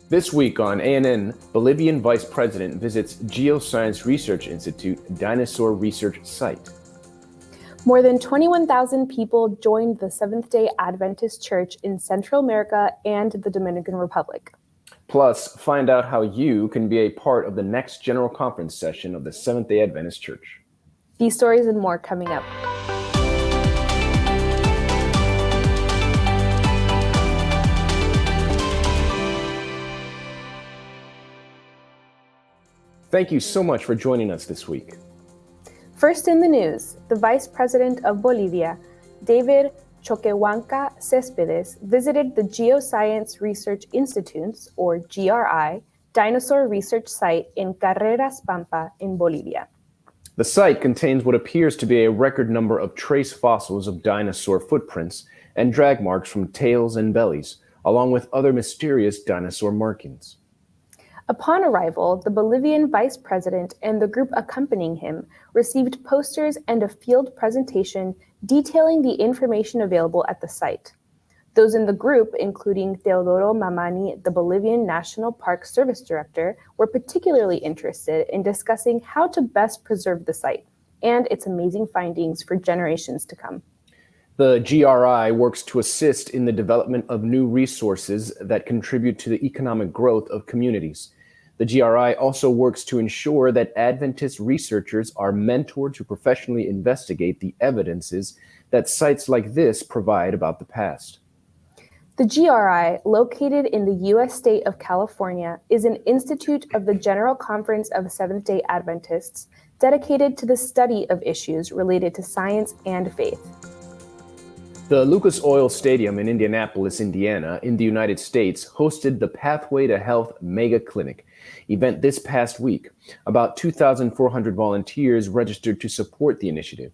This week on ANN, Bolivian Vice President visits Geoscience Research Institute Dinosaur Research Site. More than 21,000 people joined the Seventh-day Adventist Church in Central America and the Dominican Republic. Plus, find out how you can be a part of the next General Conference session of the Seventh-day Adventist Church. These stories and more coming up. Thank you so much for joining us this week. First in the news, the Vice President of Bolivia, David Choquehuanca Céspedes, visited the Geoscience Research Institute's, or GRI, Dinosaur Research Site in Carreras Pampa in Bolivia. The site contains what appears to be a record number of trace fossils of dinosaur footprints and drag marks from tails and bellies, along with other mysterious dinosaur markings. Upon arrival, the Bolivian vice president and the group accompanying him received posters and a field presentation detailing the information available at the site. Those in the group, including Teodoro Mamani, the Bolivian National Park Service Director, were particularly interested in discussing how to best preserve the site and its amazing findings for generations to come. The GRI works to assist in the development of new resources that contribute to the economic growth of communities. The GRI also works to ensure that Adventist researchers are mentored to professionally investigate the evidences that sites like this provide about the past. The GRI, located in the U.S. state of California, is an institute of the General Conference of Seventh-day Adventists dedicated to the study of issues related to science and faith. The Lucas Oil Stadium in Indianapolis, Indiana, in the United States, hosted the Pathway to Health Mega Clinic event this past week. About 2,400 volunteers registered to support the initiative.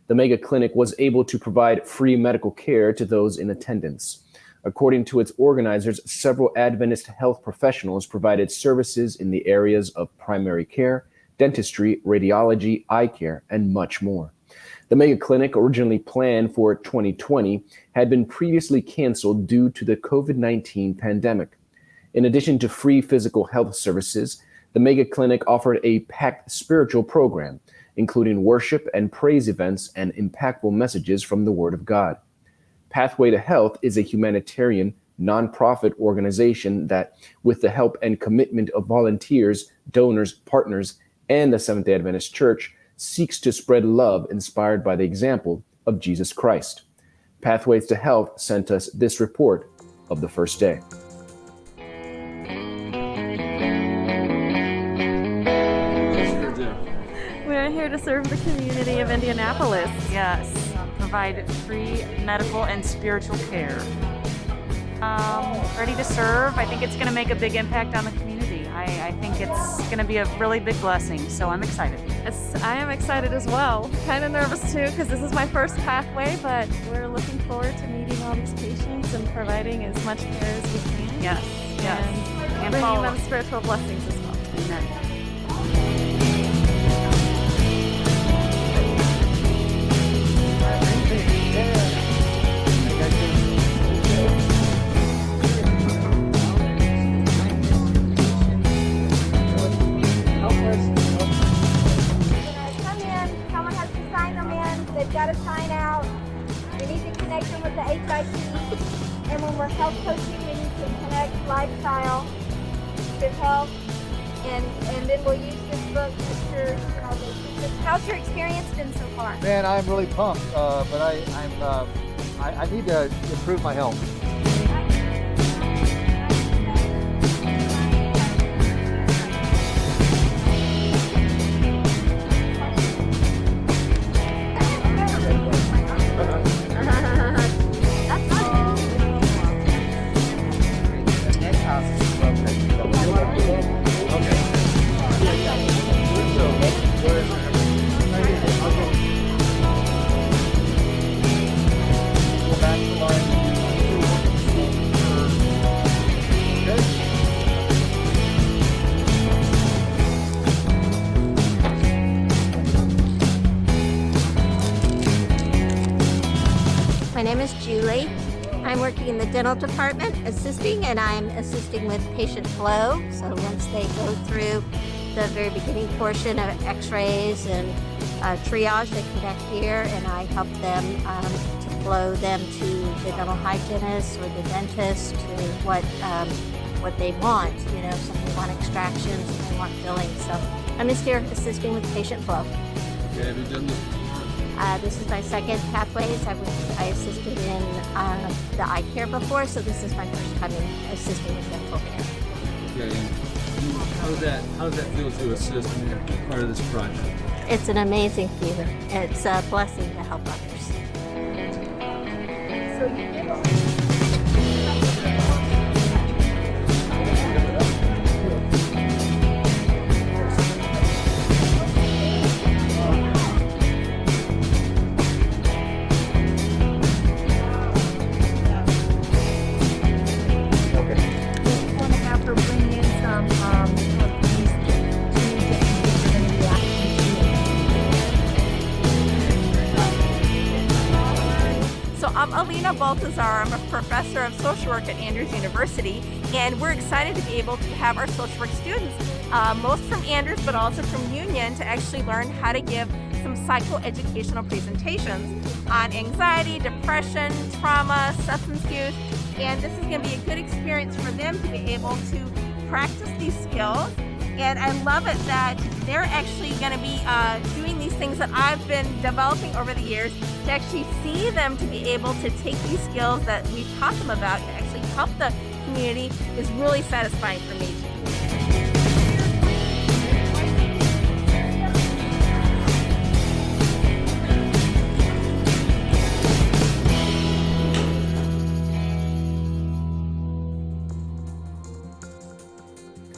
The Mega Clinic was able to provide free medical care to those in attendance. According to its organizers, several Adventist health professionals provided services in the areas of primary care, dentistry, radiology, eye care, and much more. The Mega Clinic, originally planned for 2020, had been previously canceled due to the COVID-19 pandemic. In addition to free physical health services, the Mega Clinic offered a packed spiritual program, including worship and praise events and impactful messages from the Word of God. Pathway to Health is a humanitarian, nonprofit organization that, with the help and commitment of volunteers, donors, partners, and the Seventh-day Adventist Church, seeks to spread love inspired by the example of Jesus Christ. Pathways to Health sent us this report of the first day. We're here to serve the community of Indianapolis. Yes, provide free medical and spiritual care. Ready to serve. I think it's going to make a big impact on the community. I think it's going to be a really big blessing, so I'm excited. Yes, I am excited as well. Kind of nervous too, because this is my first pathway, but we're looking forward to meeting all these patients and providing as much care as we can. Yes, yes. And bringing them spiritual blessings as well. Amen. They've got to sign out. We need to connect them with the HIT. And when we're health coaching, we need to connect lifestyle to health. And then we'll use this book, pictures, and all those things. How's your experience been so far? Man, I'm really pumped, but I need to improve my health. I'm working in the dental department assisting, and I'm assisting with patient flow. So once they go through the very beginning portion of x-rays and triage, they come back here and I help them to flow them to the dental hygienist or the dentist to what they want. You know, some they want extractions, some they want filling. So I'm just here assisting with patient flow. Okay, have you done this before? This is my second Pathways. I assisted in the eye care before, so this is my first time in assisting with dental care. Okay, and how does that feel to assist and be part of this project? It's an amazing feeling. It's a blessing to help others. I'm a professor of social work at Andrews University, and we're excited to be able to have our social work students, most from Andrews but also from Union, to actually learn how to give some psychoeducational presentations on anxiety, depression, trauma, substance use, and this is going to be a good experience for them to be able to practice these skills. And I love it that they're actually going to be doing these things that I've been developing over the years, to actually see them to be able to take these skills that we've taught them about to actually help the community is really satisfying for me.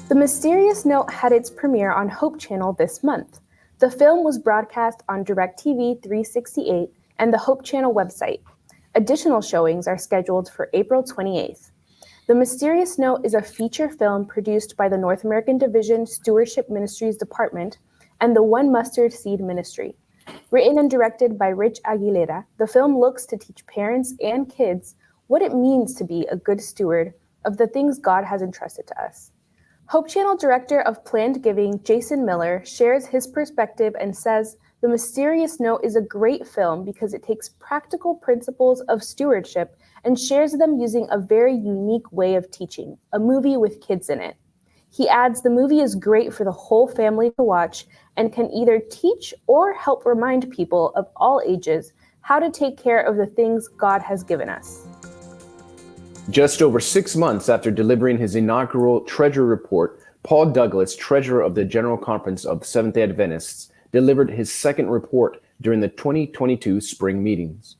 The Mysterious Note had its premiere on Hope Channel this month. The film was broadcast on DirecTV 368 and the Hope Channel website. Additional showings are scheduled for April 28th. The Mysterious Note is a feature film produced by the North American Division Stewardship Ministries Department and the One Mustard Seed Ministry. Written and directed by Rich Aguilera, the film looks to teach parents and kids what it means to be a good steward of the things God has entrusted to us. Hope Channel Director of Planned Giving, Jason Miller, shares his perspective and says, "The Mysterious Note is a great film because it takes practical principles of stewardship and shares them using a very unique way of teaching, a movie with kids in it." He adds, "The movie is great for the whole family to watch and can either teach or help remind people of all ages how to take care of the things God has given us." Just over 6 months after delivering his inaugural Treasurer Report, Paul Douglas, Treasurer of the General Conference of Seventh-day Adventists, delivered his second report during the 2022 spring meetings.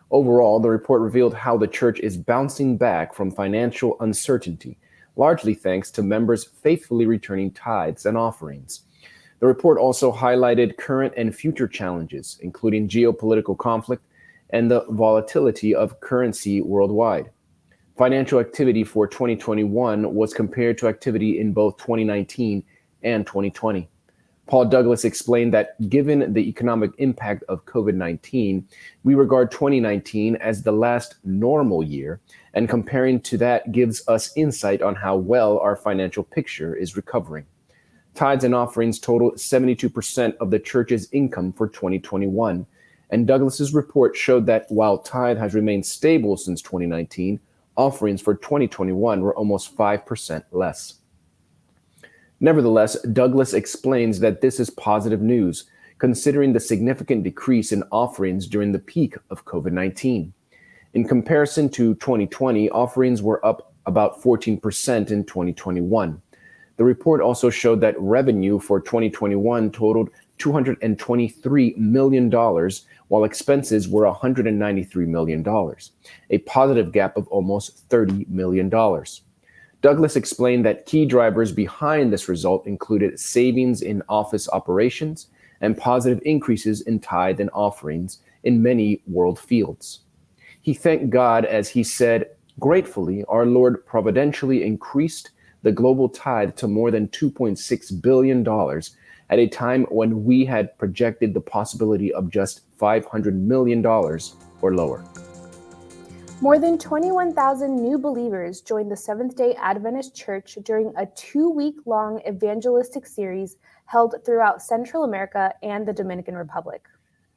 Overall, the report revealed how the church is bouncing back from financial uncertainty, largely thanks to members faithfully returning tithes and offerings. The report also highlighted current and future challenges, including geopolitical conflict and the volatility of currency worldwide. Financial activity for 2021 was compared to activity in both 2019 and 2020. Paul Douglas explained that given the economic impact of COVID-19, we regard 2019 as the last normal year, and comparing to that gives us insight on how well our financial picture is recovering. Tithes and offerings totaled 72% of the church's income for 2021, and Douglas's report showed that while tithe has remained stable since 2019, offerings for 2021 were almost 5% less. Nevertheless, Douglas explains that this is positive news, considering the significant decrease in offerings during the peak of COVID-19. In comparison to 2020, offerings were up about 14% in 2021. The report also showed that revenue for 2021 totaled $223 million, while expenses were $193 million, a positive gap of almost $30 million. Douglas explained that key drivers behind this result included savings in office operations and positive increases in tithe and offerings in many world fields. He thanked God as he said, "Gratefully, our Lord providentially increased the global tithe to more than $2.6 billion at a time when we had projected the possibility of just $500 million or lower." More than 21,000 new believers joined the Seventh-day Adventist Church during a 2-week-long evangelistic series held throughout Central America and the Dominican Republic.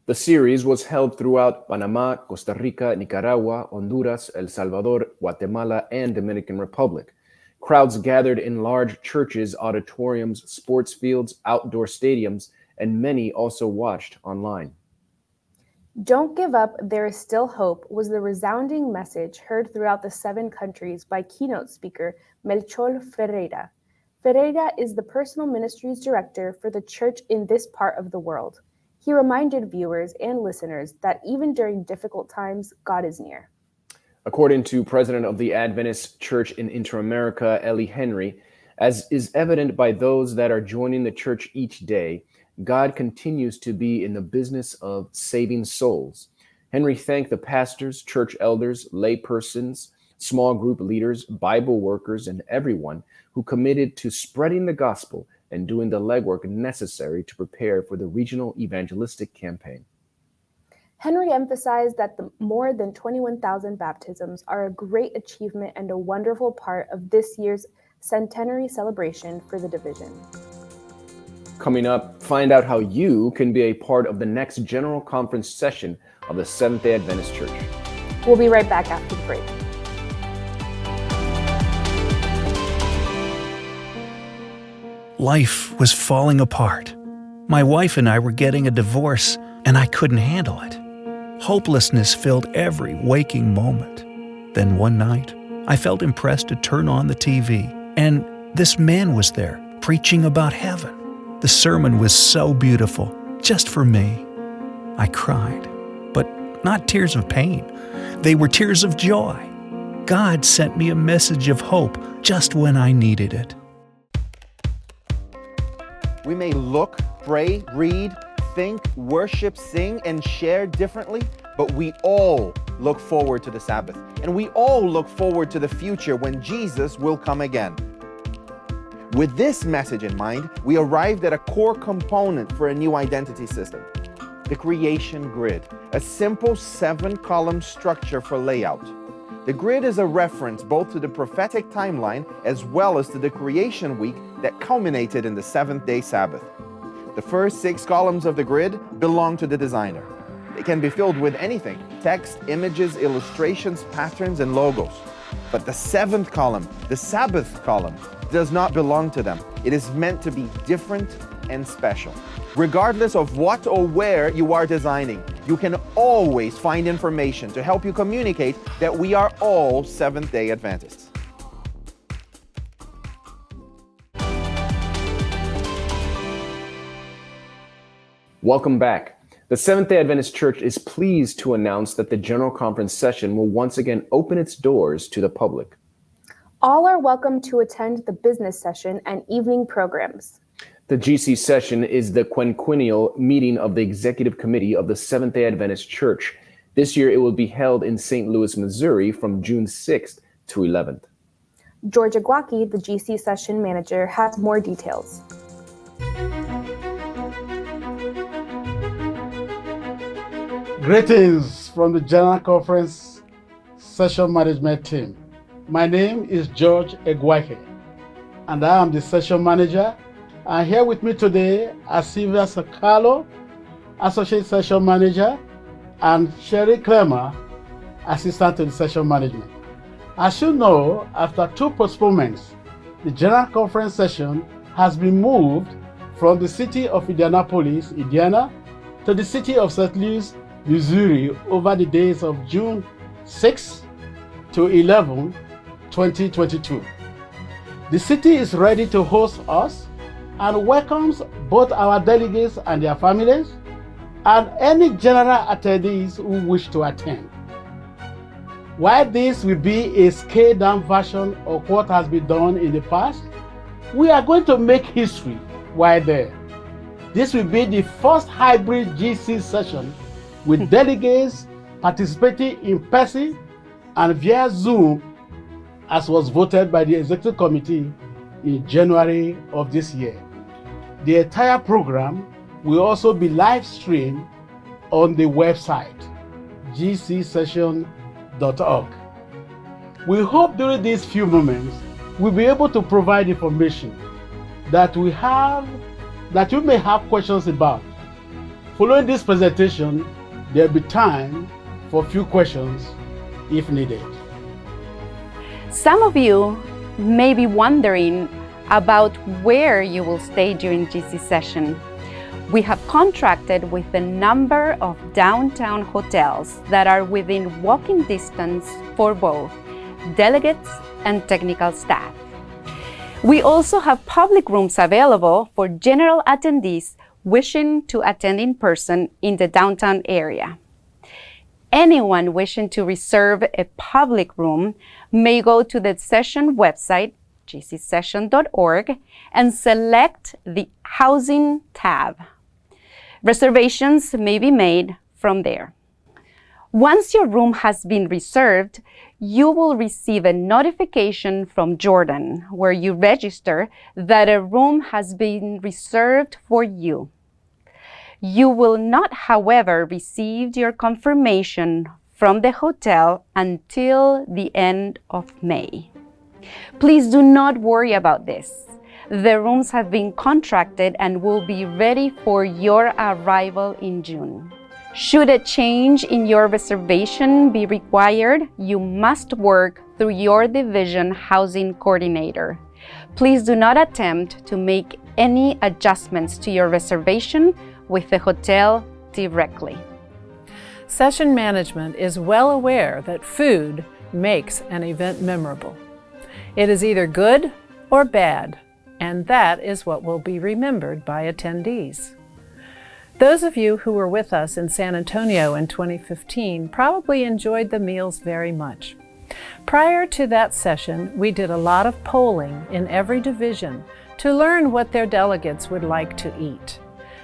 The series was held throughout Panama, Costa Rica, Nicaragua, Honduras, El Salvador, Guatemala, and Dominican Republic. Crowds gathered in large churches, auditoriums, sports fields, outdoor stadiums, and many also watched online. Don't give up, there is still hope was the resounding message heard throughout the 7 countries by keynote speaker Melchor Ferreira. Ferreira is the personal ministries director for the church in this part of the world. He reminded viewers and listeners that even during difficult times, God is near. According to President of the Adventist Church in Inter-America, Ellie Henry, as is evident by those that are joining the church each day, God continues to be in the business of saving souls. Henry thanked the pastors, church elders, laypersons, small group leaders, Bible workers, and everyone who committed to spreading the gospel and doing the legwork necessary to prepare for the regional evangelistic campaign. Henry emphasized that the more than 21,000 baptisms are a great achievement and a wonderful part of this year's centenary celebration for the division. Coming up, find out how you can be a part of the next General Conference session of the Seventh-day Adventist Church. We'll be right back after the break. Life was falling apart. My wife and I were getting a divorce, and I couldn't handle it. Hopelessness filled every waking moment. Then one night, I felt impressed to turn on the TV, and this man was there, preaching about heaven. The sermon was so beautiful, just for me. I cried, but not tears of pain. They were tears of joy. God sent me a message of hope just when I needed it. We may look, pray, read, think, worship, sing, and share differently, but we all look forward to the Sabbath. And we all look forward to the future when Jesus will come again. With this message in mind, we arrived at a core component for a new identity system, the creation grid, a simple 7-column structure for layout. The grid is a reference both to the prophetic timeline as well as to the creation week that culminated in the 7th-day Sabbath. The first 6 columns of the grid belong to the designer. They can be filled with anything: text, images, illustrations, patterns, and logos. But the 7th column, the Sabbath column, does not belong to them. It is meant to be different and special. Regardless of what or where you are designing, you can always find information to help you communicate that we are all Seventh-day Adventists. Welcome back. The Seventh-day Adventist Church is pleased to announce that the General Conference session will once again open its doors to the public. All are welcome to attend the business session and evening programs. The GC session is the quinquennial meeting of the Executive Committee of the Seventh-day Adventist Church. This year it will be held in St. Louis, Missouri from June 6th to 11th. Georgia Guaki, the GC session manager, has more details. Greetings from the General Conference Session Management Team. My name is George Egwake, and I am the session manager. And here with me today are Sylvia Sakalo, Associate Session Manager, and Sherry Clemmer, Assistant to the Session Management. As you know, after 2 postponements, the General Conference session has been moved from the city of Indianapolis, Indiana, to the city of St. Louis, Missouri over the days of June 6 to 11, 2022. The city is ready to host us and welcomes both our delegates and their families and any general attendees who wish to attend. While this will be a scaled-down version of what has been done in the past, we are going to make history while there. This will be the first hybrid GC session with delegates participating in person and via Zoom, as was voted by the Executive Committee in January of this year. The entire program will also be live streamed on the website, gcsession.org. GRIs.org. We hope during these few moments we'll be able to provide information that you may have questions about. Following this presentation, there'll be time for a few questions if needed. Some of you may be wondering about where you will stay during GC session. We have contracted with a number of downtown hotels that are within walking distance for both delegates and technical staff. We also have public rooms available for general attendees wishing to attend in person in the downtown area. Anyone wishing to reserve a public room may go to the session website, gcsession.org, and select the Housing tab. Reservations may be made from there. Once your room has been reserved, you will receive a notification from Jordan where you register that a room has been reserved for you. You will not, however, receive your confirmation from the hotel until the end of May. Please do not worry about this. The rooms have been contracted and will be ready for your arrival in June. Should a change in your reservation be required, you must work through your division housing coordinator. Please do not attempt to make any adjustments to your reservation with the hotel directly. Session management is well aware that food makes an event memorable. It is either good or bad, and that is what will be remembered by attendees. Those of you who were with us in San Antonio in 2015 probably enjoyed the meals very much. Prior to that session, we did a lot of polling in every division to learn what their delegates would like to eat.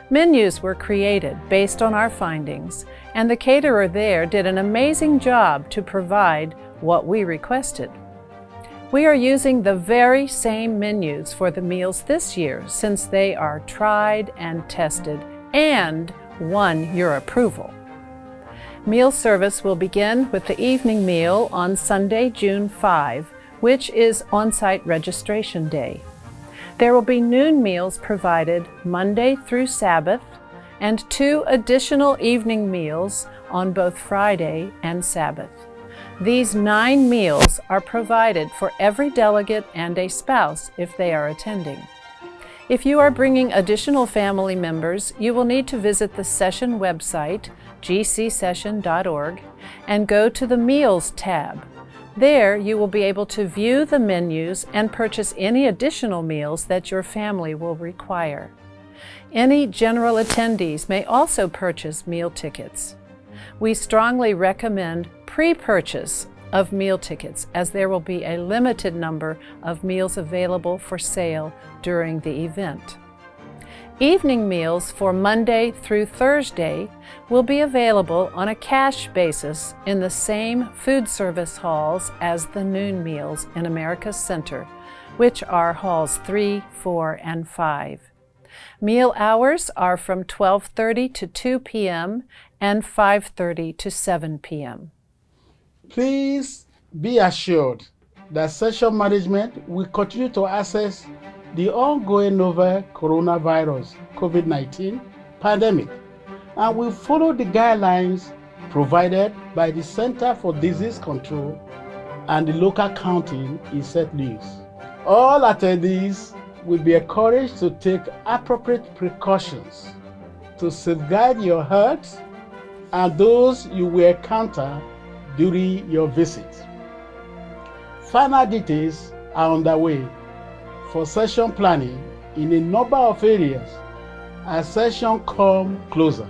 Menus were created based on our findings, and the caterer there did an amazing job to provide what we requested. We are using the very same menus for the meals this year since they are tried and tested and won your approval. Meal service will begin with the evening meal on Sunday, June 5, which is on-site registration day. There will be noon meals provided Monday through Sabbath and 2 additional evening meals on both Friday and Sabbath. These 9 meals are provided for every delegate and a spouse if they are attending. If you are bringing additional family members, you will need to visit the session website, gcsession.org, and go to the Meals tab. There, you will be able to view the menus and purchase any additional meals that your family will require. Any general attendees may also purchase meal tickets. We strongly recommend pre-purchase of meal tickets as there will be a limited number of meals available for sale during the event. Evening meals for Monday through Thursday will be available on a cash basis in the same food service halls as the noon meals in America's Center, which are halls 3, 4, and 5. Meal hours are from 12:30 to 2 p.m. and 5:30 to 7 p.m. Please be assured that session management will continue to assess the ongoing novel coronavirus COVID-19 pandemic and will follow the guidelines provided by the Center for Disease Control and the local county in St. Louis. All attendees will be encouraged to take appropriate precautions to safeguard your health and those you will encounter during your visit. Final details are underway for session planning in a number of areas as session come closer.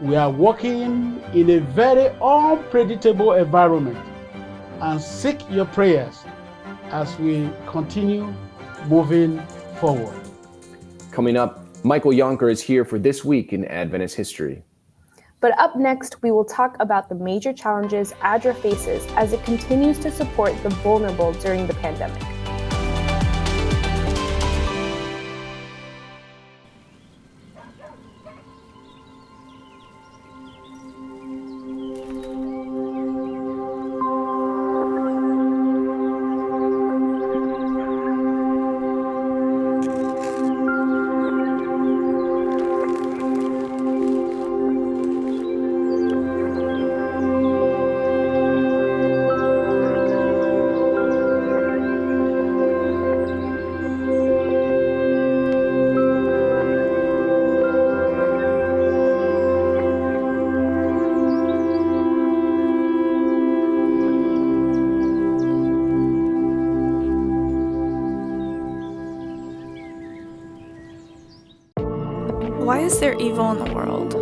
We are working in a very unpredictable environment and seek your prayers as we continue moving forward. Coming up, Michael Yonker is here for This Week in Adventist History. But up next, we will talk about the major challenges ADRA faces as it continues to support the vulnerable during the pandemic. Why is there evil in the world?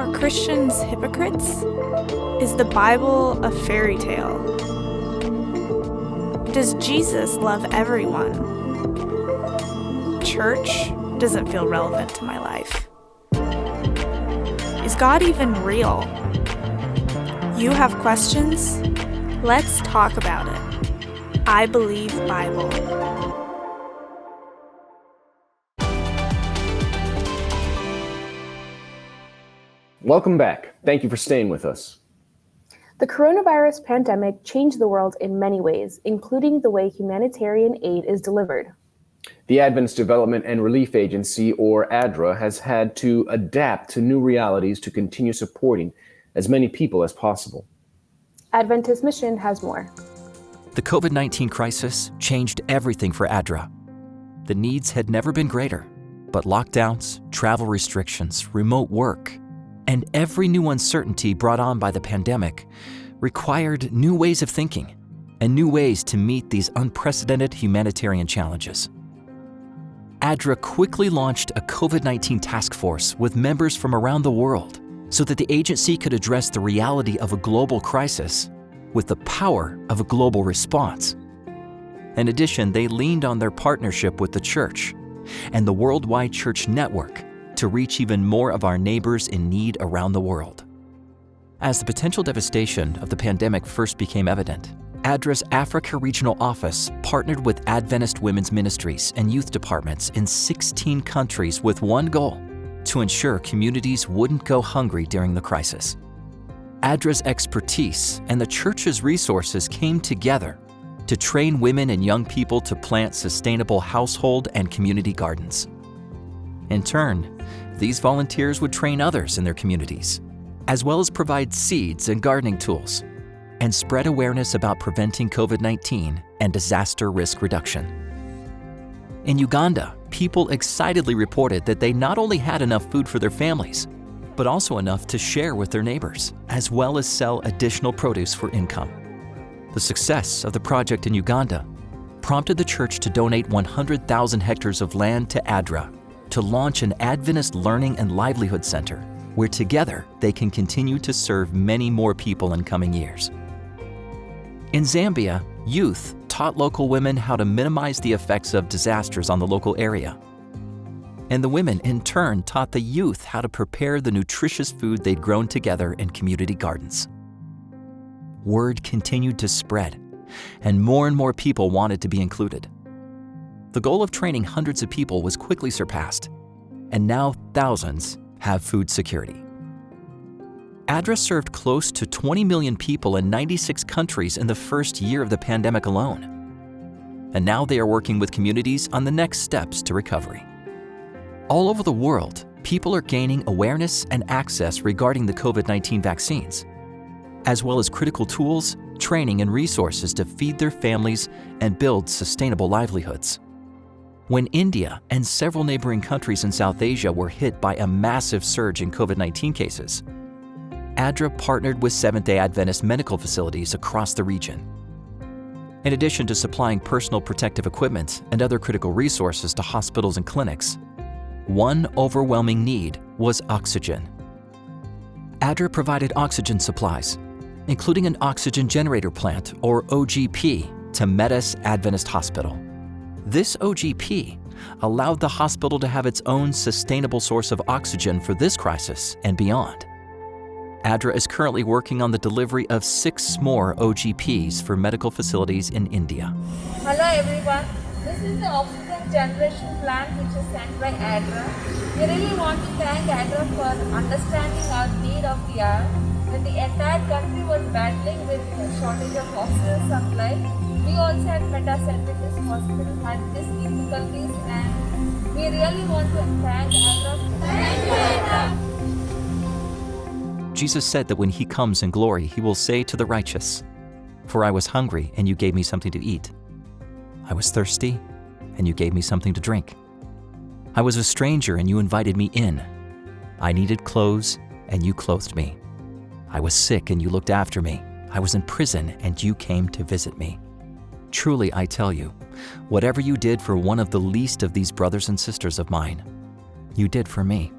Are Christians hypocrites? Is the Bible a fairy tale? Does Jesus love everyone? Church doesn't feel relevant to my life. Is God even real? You have questions? Let's talk about it. I Believe Bible. Welcome back. Thank you for staying with us. The coronavirus pandemic changed the world in many ways, including the way humanitarian aid is delivered. The Adventist Development and Relief Agency, or ADRA, has had to adapt to new realities to continue supporting as many people as possible. Adventist Mission has more. The COVID-19 crisis changed everything for ADRA. The needs had never been greater, but lockdowns, travel restrictions, remote work, and every new uncertainty brought on by the pandemic required new ways of thinking and new ways to meet these unprecedented humanitarian challenges. ADRA quickly launched a COVID-19 task force with members from around the world so that the agency could address the reality of a global crisis with the power of a global response. In addition, they leaned on their partnership with the church and the worldwide church network to reach even more of our neighbors in need around the world. As the potential devastation of the pandemic first became evident, ADRA's Africa Regional Office partnered with Adventist Women's Ministries and youth departments in 16 countries with one goal: to ensure communities wouldn't go hungry during the crisis. ADRA's expertise and the church's resources came together to train women and young people to plant sustainable household and community gardens. In turn, these volunteers would train others in their communities, as well as provide seeds and gardening tools, and spread awareness about preventing COVID-19 and disaster risk reduction. In Uganda, people excitedly reported that they not only had enough food for their families, but also enough to share with their neighbors, as well as sell additional produce for income. The success of the project in Uganda prompted the church to donate 100,000 hectares of land to ADRA to launch an Adventist Learning and Livelihood Center, where together they can continue to serve many more people in coming years. In Zambia, youth taught local women how to minimize the effects of disasters on the local area. And the women, in turn, taught the youth how to prepare the nutritious food they'd grown together in community gardens. Word continued to spread, and more people wanted to be included. The goal of training hundreds of people was quickly surpassed, and now thousands have food security. ADRA served close to 20 million people in 96 countries in the first year of the pandemic alone. And now they are working with communities on the next steps to recovery. All over the world, people are gaining awareness and access regarding the COVID-19 vaccines, as well as critical tools, training, and resources to feed their families and build sustainable livelihoods. When India and several neighboring countries in South Asia were hit by a massive surge in COVID-19 cases, ADRA partnered with Seventh-day Adventist medical facilities across the region. In addition to supplying personal protective equipment and other critical resources to hospitals and clinics, one overwhelming need was oxygen. ADRA provided oxygen supplies, including an oxygen generator plant, or OGP, to Metis Adventist Hospital. This OGP allowed the hospital to have its own sustainable source of oxygen for this crisis and beyond. ADRA is currently working on the delivery of 6 more OGPs for medical facilities in India. Hello everyone, this is the oxygen generation plant which is sent by ADRA. We really want to thank ADRA for understanding our need of the hour. When the entire country was battling with a shortage of oxygen supply, we also at Metis Adventist Hospital had these difficulties, and we really want to thank ADRA. Thank you, ADRA. Jesus said that when he comes in glory, he will say to the righteous, "For I was hungry, and you gave me something to eat. I was thirsty, and you gave me something to drink. I was a stranger, and you invited me in. I needed clothes, and you clothed me. I was sick, and you looked after me. I was in prison, and you came to visit me. Truly, I tell you, whatever you did for one of the least of these brothers and sisters of mine, you did for me.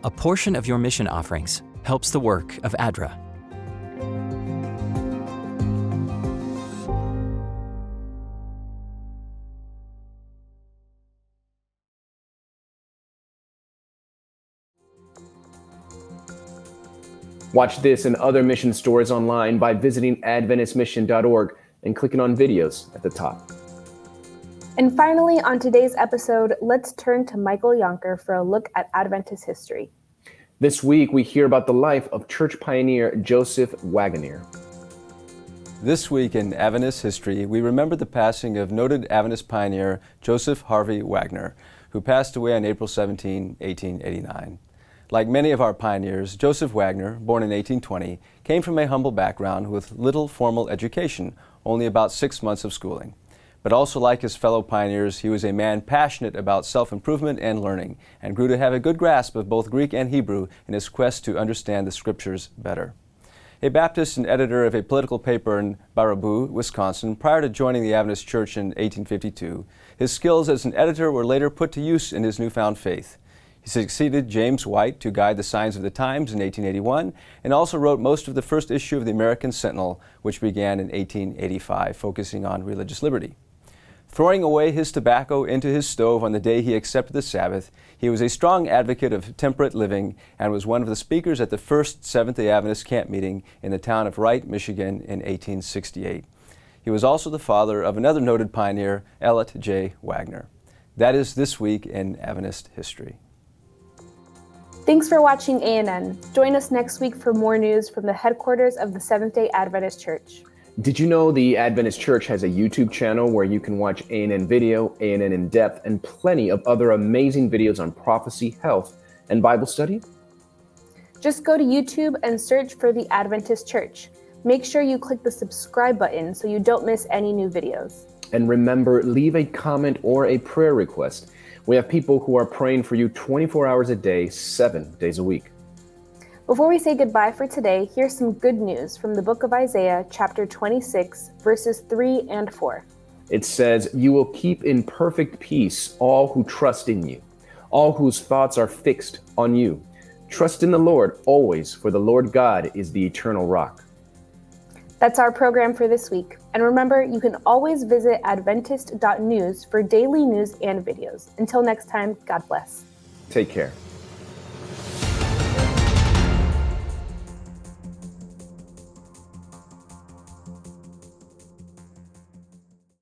A portion of your mission offerings helps the work of ADRA. Watch this and other mission stories online by visiting adventistmission.org and clicking on videos at the top. And finally, on today's episode, let's turn to Michael Yonker for a look at Adventist history. This week, we hear about the life of church pioneer Joseph Waggoner. This week in Adventist history, we remember the passing of noted Adventist pioneer Joseph Harvey Waggoner, who passed away on April 17, 1889. Like many of our pioneers, Joseph Waggoner, born in 1820, came from a humble background with little formal education, only about 6 months of schooling. But also like his fellow pioneers, he was a man passionate about self-improvement and learning, and grew to have a good grasp of both Greek and Hebrew in his quest to understand the scriptures better. A Baptist and editor of a political paper in Baraboo, Wisconsin, prior to joining the Adventist Church in 1852, his skills as an editor were later put to use in his newfound faith. He succeeded James White to guide the Signs of the Times in 1881, and also wrote most of the first issue of the American Sentinel, which began in 1885, focusing on religious liberty. Throwing away his tobacco into his stove on the day he accepted the Sabbath, he was a strong advocate of temperate living and was one of the speakers at the first Seventh-day Adventist camp meeting in the town of Wright, Michigan in 1868. He was also the father of another noted pioneer, Elliot J. Waggoner. That is this week in Adventist history. Thanks for watching ANN. Join us next week for more news from the headquarters of the Seventh-day Adventist Church. Did you know the Adventist Church has a YouTube channel where you can watch ANN Video, ANN In Depth, and plenty of other amazing videos on prophecy, health, and Bible study? Just go to YouTube and search for the Adventist Church. Make sure you click the subscribe button so you don't miss any new videos. And remember, leave a comment or a prayer request. We have people who are praying for you 24 hours a day, 7 days a week. Before we say goodbye for today, here's some good news from the book of Isaiah, chapter 26, verses 3 and 4. It says, "You will keep in perfect peace all who trust in you, all whose thoughts are fixed on you. Trust in the Lord always, for the Lord God is the eternal rock." That's our program for this week. And remember, you can always visit Adventist.news for daily news and videos. Until next time, God bless. Take care.